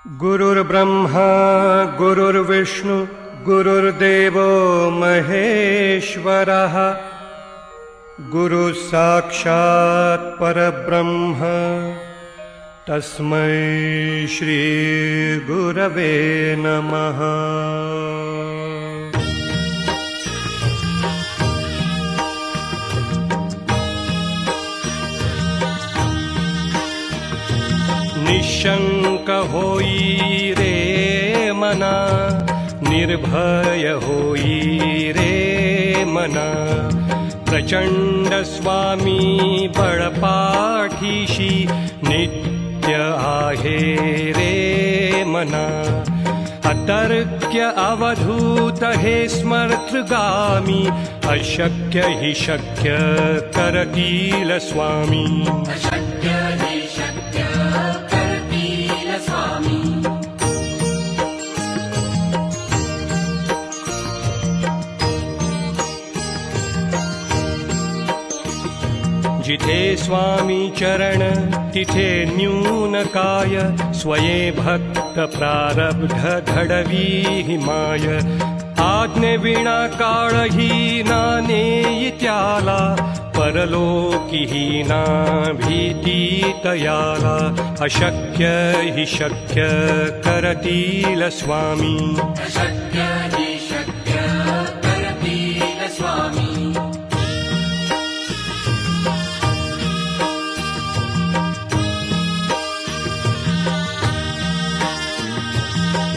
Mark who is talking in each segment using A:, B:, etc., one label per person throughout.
A: गुरुर्ब्रह्मा गुरुर्विष्णु गुरुर्देवो महेश्वरः गुरुः साक्षात् परब्रह्म तस्मै श्री गुरवे नमः। निशंक होई रे मना, निर्भय होई रे मना, प्रचंड स्वामी बळपाठीशी नित्य आहे रे मना। अतर्क्य अवधूत हे स्मर्तगामी, अशक्य हि शक्य करतील स्वामी। जिथे स्वामी चरण तिथे न्यून काय, स्वये भक्त प्रारब्ध घडवी हिमाय। आज्ञे विना काळही नानेई त्याला, परलोकी ना भीती तयाला। अशक्य हि शक्य करतील स्वामी।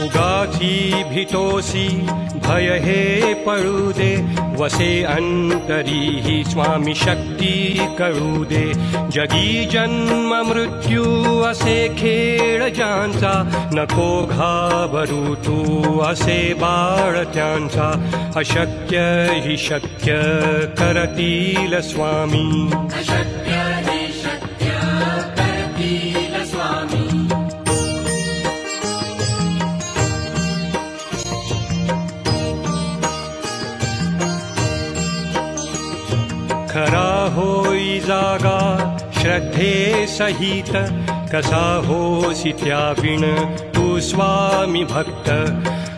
A: उगाची भीतोसी भय हे पळू दे, वसे अंतरी ही स्वामी शक्ती कळू दे। जगी जन्म मृत्यू असे खेळ ज्यांचा, नको घाबरू तू असे बाळ त्यांचा। अशक्य हि शक्य करतील स्वामी। खरा होई जागा श्रद्धे सहित, कसा होसी त्याविण तू स्वामी भक्त।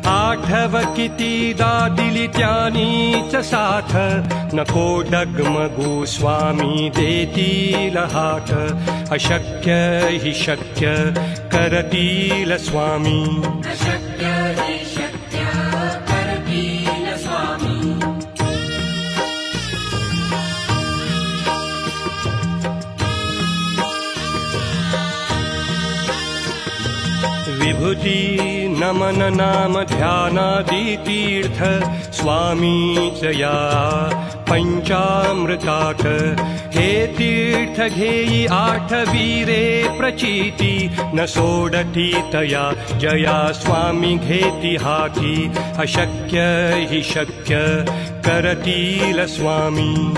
A: आठव कितीदा दिली त्यानीच साथ, नको डगमगू स्वामी देतील हात। अशक्य हि शक्य करतील स्वामी। विभूति नमन नाम ध्यानादि तीर्थ, स्वामीच या पंचामृताक। हे तीर्थ घेई आठवी रे प्रचिती, न सोडती तया जया स्वामी घेती हाती। अशक्य हि शक्य करतील स्वामी।